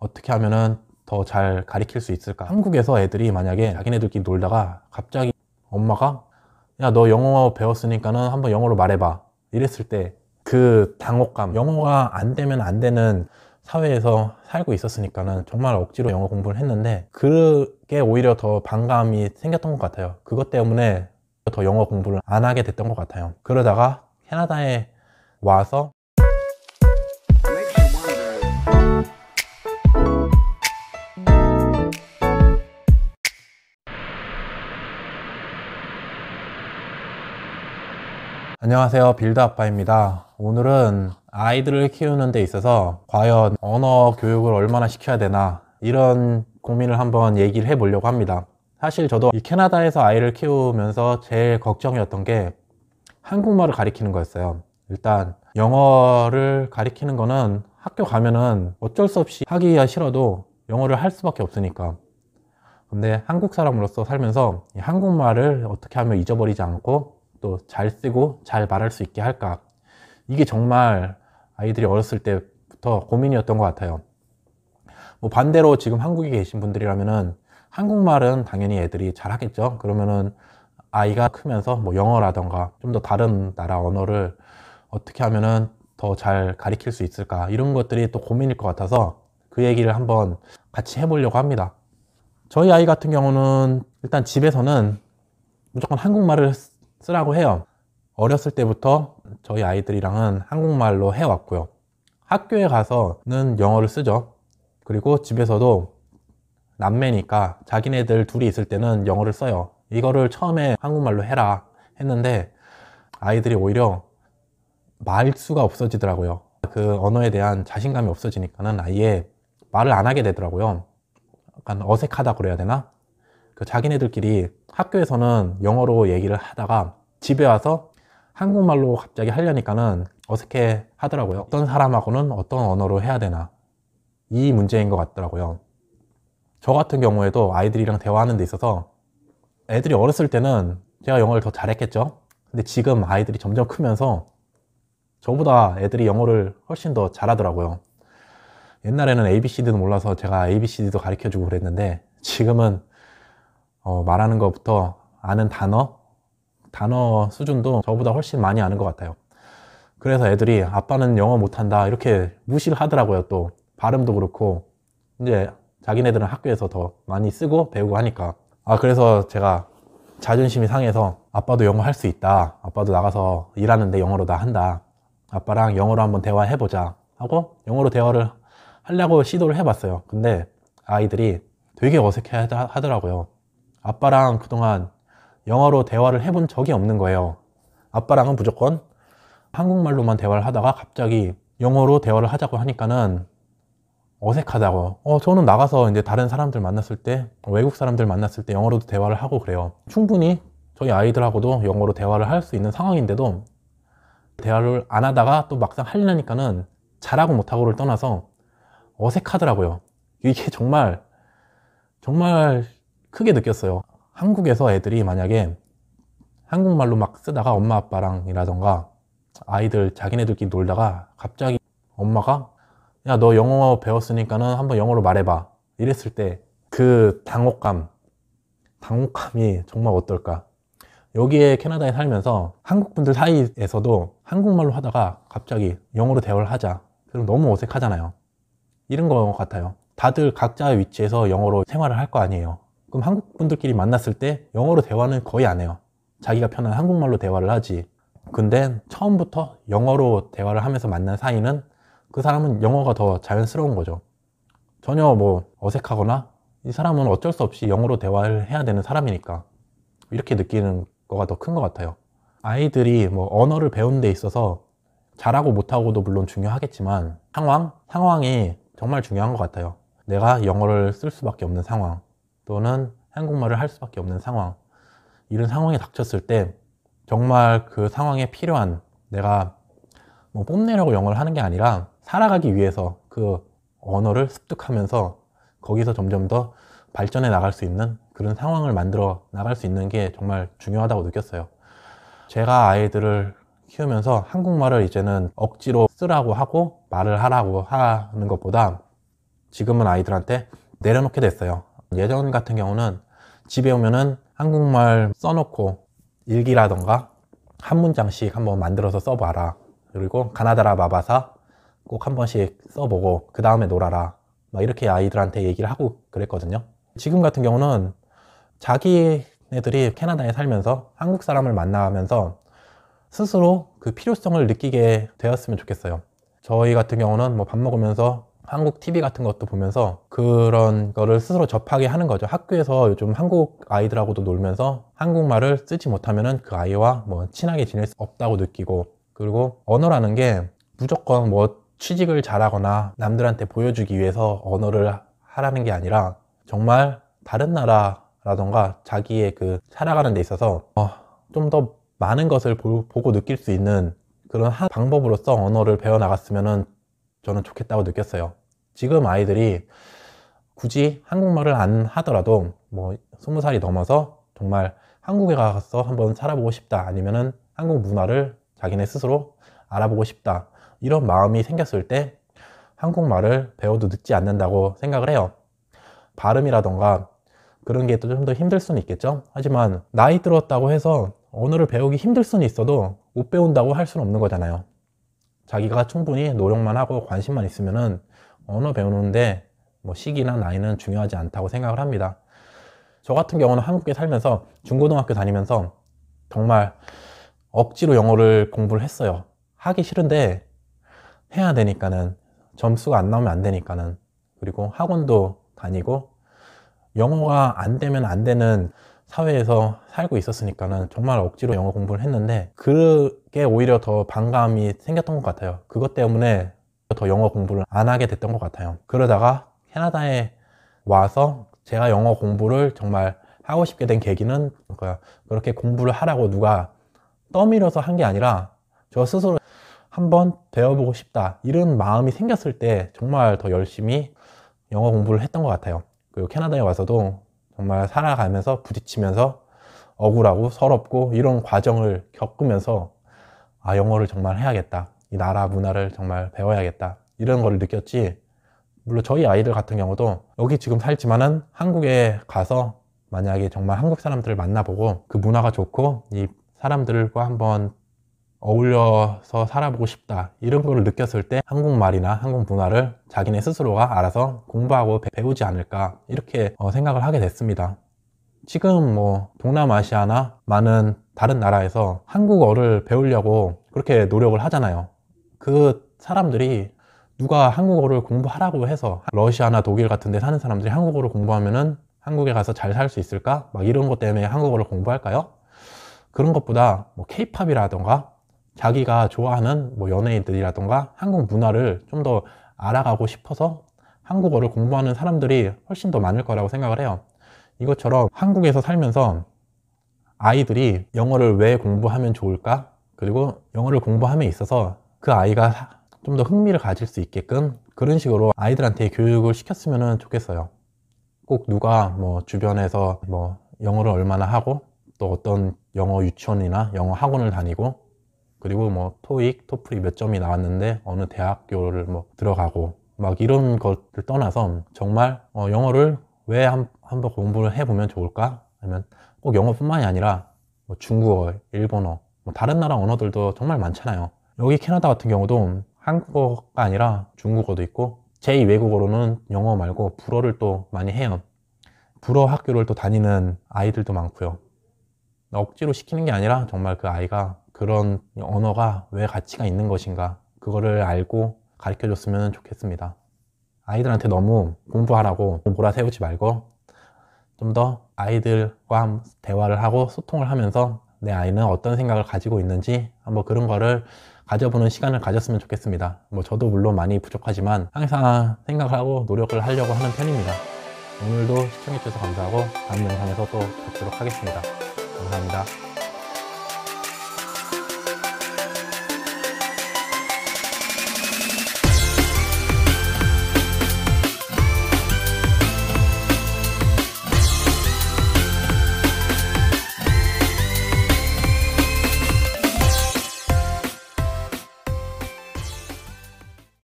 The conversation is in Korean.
어떻게 하면은 더 잘 가르칠 수 있을까? 한국에서 애들이 만약에 자기네들끼리 놀다가 갑자기 엄마가 야, 너 영어 배웠으니까는 한번 영어로 말해봐 이랬을 때 그 당혹감, 영어가 안 되면 안 되는 사회에서 살고 있었으니까는 정말 억지로 영어 공부를 했는데 그게 오히려 더 반감이 생겼던 것 같아요. 그것 때문에 더 영어 공부를 안 하게 됐던 것 같아요. 그러다가 캐나다에 와서 안녕하세요, 빌드 아빠입니다. 오늘은 아이들을 키우는 데 있어서 과연 언어 교육을 얼마나 시켜야 되나 이런 고민을 한번 얘기를 해 보려고 합니다. 사실 저도 이 캐나다에서 아이를 키우면서 제일 걱정이었던 게 한국말을 가리키는 거였어요. 일단 영어를 가리키는 거는 학교 가면은 어쩔 수 없이 하기가 싫어도 영어를 할 수밖에 없으니까. 근데 한국 사람으로서 살면서 이 한국말을 어떻게 하면 잊어버리지 않고 또 잘 쓰고 잘 말할 수 있게 할까? 이게 정말 아이들이 어렸을 때부터 고민이었던 것 같아요. 뭐 반대로 지금 한국에 계신 분들이라면은 한국말은 당연히 애들이 잘 하겠죠. 그러면은 아이가 크면서 뭐 영어라던가 좀 더 다른 나라 언어를 어떻게 하면은 더 잘 가르칠 수 있을까? 이런 것들이 또 고민일 것 같아서 그 얘기를 한번 같이 해보려고 합니다. 저희 아이 같은 경우는 일단 집에서는 무조건 한국말을 쓰라고 해요. 어렸을 때부터 저희 아이들이랑은 한국말로 해왔고요. 학교에 가서는 영어를 쓰죠. 그리고 집에서도 남매니까 자기네들 둘이 있을 때는 영어를 써요. 이거를 처음에 한국말로 해라 했는데 아이들이 오히려 말수가 없어지더라고요. 그 언어에 대한 자신감이 없어지니까는 아예 말을 안 하게 되더라고요. 약간 어색하다 그래야 되나? 그 자기네들끼리 학교에서는 영어로 얘기를 하다가 집에 와서 한국말로 갑자기 하려니까는 어색해 하더라고요. 어떤 사람하고는 어떤 언어로 해야 되나, 이 문제인 것 같더라고요. 저 같은 경우에도 아이들이랑 대화하는 데 있어서 애들이 어렸을 때는 제가 영어를 더 잘했겠죠. 근데 지금 아이들이 점점 크면서 저보다 애들이 영어를 훨씬 더 잘하더라고요. 옛날에는 ABCD도 몰라서 제가 ABCD도 가르쳐주고 그랬는데 지금은 말하는 것부터 아는 단어 수준도 저보다 훨씬 많이 아는 것 같아요. 그래서 애들이 아빠는 영어 못한다 이렇게 무시를 하더라고요. 또 발음도 그렇고 이제 자기네들은 학교에서 더 많이 쓰고 배우고 하니까. 그래서 제가 자존심이 상해서 아빠도 영어 할 수 있다, 아빠도 나가서 일하는데 영어로 다 한다, 아빠랑 영어로 한번 대화해보자 하고 영어로 대화를 하려고 시도를 해봤어요. 근데 아이들이 되게 어색해 하더라고요. 아빠랑 그동안 영어로 대화를 해본 적이 없는 거예요. 아빠랑은 무조건 한국말로만 대화를 하다가 갑자기 영어로 대화를 하자고 하니까는 어색하다고. 저는 나가서 이제 다른 사람들 만났을 때, 외국 사람들 만났을 때 영어로도 대화를 하고 그래요. 충분히 저희 아이들하고도 영어로 대화를 할 수 있는 상황인데도 대화를 안 하다가 또 막상 하려니까는 잘하고 못하고를 떠나서 어색하더라고요. 이게 정말 크게 느꼈어요. 한국에서 애들이 만약에 한국말로 막 쓰다가 엄마 아빠랑이라던가 아이들 자기네들끼리 놀다가 갑자기 엄마가 야, 너 영어 배웠으니까는 한번 영어로 말해봐 이랬을 때 그 당혹감이 정말 어떨까. 여기에 캐나다에 살면서 한국 분들 사이에서도 한국말로 하다가 갑자기 영어로 대화를 하자 그럼 너무 어색하잖아요. 이런 거 같아요. 다들 각자의 위치에서 영어로 생활을 할 거 아니에요. 그럼 한국 분들끼리 만났을 때 영어로 대화는 거의 안 해요. 자기가 편한 한국말로 대화를 하지. 근데 처음부터 영어로 대화를 하면서 만난 사이는 그 사람은 영어가 더 자연스러운 거죠. 전혀 뭐 어색하거나 이 사람은 어쩔 수 없이 영어로 대화를 해야 되는 사람이니까 이렇게 느끼는 거가 더 큰 것 같아요. 아이들이 뭐 언어를 배우는 데 있어서 잘하고 못하고도 물론 중요하겠지만 상황이 정말 중요한 것 같아요. 내가 영어를 쓸 수밖에 없는 상황 또는 한국말을 할 수밖에 없는 상황, 이런 상황이 닥쳤을 때 정말 그 상황에 필요한, 내가 뭐 뽐내려고 영어를 하는 게 아니라 살아가기 위해서 그 언어를 습득하면서 거기서 점점 더 발전해 나갈 수 있는 그런 상황을 만들어 나갈 수 있는 게 정말 중요하다고 느꼈어요. 제가 아이들을 키우면서 한국말을 이제는 억지로 쓰라고 하고 말을 하라고 하는 것보다 지금은 아이들한테 내려놓게 됐어요. 예전 같은 경우는 집에 오면은 한국말 써놓고 일기라던가 한 문장씩 한번 만들어서 써봐라. 그리고 가나다라 마바사 꼭 한 번씩 써보고 그 다음에 놀아라. 막 이렇게 아이들한테 얘기를 하고 그랬거든요. 지금 같은 경우는 자기네들이 캐나다에 살면서 한국 사람을 만나면서 스스로 그 필요성을 느끼게 되었으면 좋겠어요. 저희 같은 경우는 뭐 밥 먹으면서 한국 TV 같은 것도 보면서 그런 거를 스스로 접하게 하는 거죠. 학교에서 요즘 한국 아이들하고도 놀면서 한국말을 쓰지 못하면은 그 아이와 뭐 친하게 지낼 수 없다고 느끼고, 그리고 언어라는 게 무조건 뭐 취직을 잘하거나 남들한테 보여주기 위해서 언어를 하라는 게 아니라 정말 다른 나라라던가 자기의 그 살아가는 데 있어서 좀 더 많은 것을 보고 느낄 수 있는 그런 한 방법으로서 언어를 배워나갔으면 저는 좋겠다고 느꼈어요. 지금 아이들이 굳이 한국말을 안 하더라도 뭐 20살이 넘어서 정말 한국에 가서 한번 살아보고 싶다, 아니면은 한국 문화를 자기네 스스로 알아보고 싶다, 이런 마음이 생겼을 때 한국말을 배워도 늦지 않는다고 생각을 해요. 발음이라던가 그런 게 또 좀 더 힘들 수는 있겠죠. 하지만 나이 들었다고 해서 언어를 배우기 힘들 수는 있어도 못 배운다고 할 수는 없는 거잖아요. 자기가 충분히 노력만 하고 관심만 있으면은 언어 배우는데 뭐 시기나 나이는 중요하지 않다고 생각을 합니다. 저 같은 경우는 한국에 살면서 중고등학교 다니면서 정말 억지로 영어를 공부를 했어요. 하기 싫은데 해야 되니까는, 점수가 안 나오면 안 되니까는. 그리고 학원도 다니고 영어가 안 되면 안 되는 사회에서 살고 있었으니까는 정말 억지로 영어 공부를 했는데, 그게 오히려 더 반감이 생겼던 것 같아요. 그것 때문에 더 영어 공부를 안 하게 됐던 것 같아요. 그러다가 캐나다에 와서 제가 영어 공부를 정말 하고 싶게 된 계기는, 그렇게 공부를 하라고 누가 떠밀어서 한 게 아니라 저 스스로 한번 배워보고 싶다, 이런 마음이 생겼을 때 정말 더 열심히 영어 공부를 했던 것 같아요. 그리고 캐나다에 와서도 정말 살아가면서 부딪히면서 억울하고 서럽고 이런 과정을 겪으면서 영어를 정말 해야겠다, 이 나라 문화를 정말 배워야겠다, 이런 거를 느꼈지. 물론 저희 아이들 같은 경우도 여기 지금 살지만은 한국에 가서 만약에 정말 한국 사람들을 만나보고 그 문화가 좋고 이 사람들과 한번 어울려서 살아보고 싶다, 이런 거를 느꼈을 때 한국말이나 한국 문화를 자기네 스스로가 알아서 공부하고 배우지 않을까, 이렇게 생각을 하게 됐습니다. 지금 뭐 동남아시아나 많은 다른 나라에서 한국어를 배우려고 그렇게 노력을 하잖아요. 그 사람들이 누가 한국어를 공부하라고 해서 러시아나 독일 같은 데 사는 사람들이 한국어를 공부하면은 한국에 가서 잘 살 수 있을까? 막 이런 것 때문에 한국어를 공부할까요? 그런 것보다 뭐 케이팝이라던가 자기가 좋아하는 뭐 연예인들이라던가 한국 문화를 좀 더 알아가고 싶어서 한국어를 공부하는 사람들이 훨씬 더 많을 거라고 생각을 해요. 이것처럼 한국에서 살면서 아이들이 영어를 왜 공부하면 좋을까? 그리고 영어를 공부함에 있어서 그 아이가 좀 더 흥미를 가질 수 있게끔 그런 식으로 아이들한테 교육을 시켰으면 좋겠어요. 꼭 누가 뭐 주변에서 뭐 영어를 얼마나 하고 또 어떤 영어 유치원이나 영어 학원을 다니고 그리고 뭐 토익, 토플이 몇 점이 나왔는데 어느 대학교를 뭐 들어가고 막 이런 것들 떠나서 정말 영어를 왜 한번 공부를 해보면 좋을까? 아니면 꼭 영어뿐만이 아니라 뭐 중국어, 일본어, 뭐 다른 나라 언어들도 정말 많잖아요. 여기 캐나다 같은 경우도 한국어가 아니라 중국어도 있고 제2외국어로는 영어 말고 불어를 또 많이 해요. 불어 학교를 또 다니는 아이들도 많고요. 억지로 시키는 게 아니라 정말 그 아이가 그런 언어가 왜 가치가 있는 것인가, 그거를 알고 가르쳐 줬으면 좋겠습니다. 아이들한테 너무 공부하라고 몰아세우지 말고 좀 더 아이들과 대화를 하고 소통을 하면서 내 아이는 어떤 생각을 가지고 있는지 한번 그런 거를 가져보는 시간을 가졌으면 좋겠습니다. 뭐 저도 물론 많이 부족하지만 항상 생각을 하고 노력을 하려고 하는 편입니다. 오늘도 시청해주셔서 감사하고 다음 영상에서 또 뵙도록 하겠습니다. 감사합니다.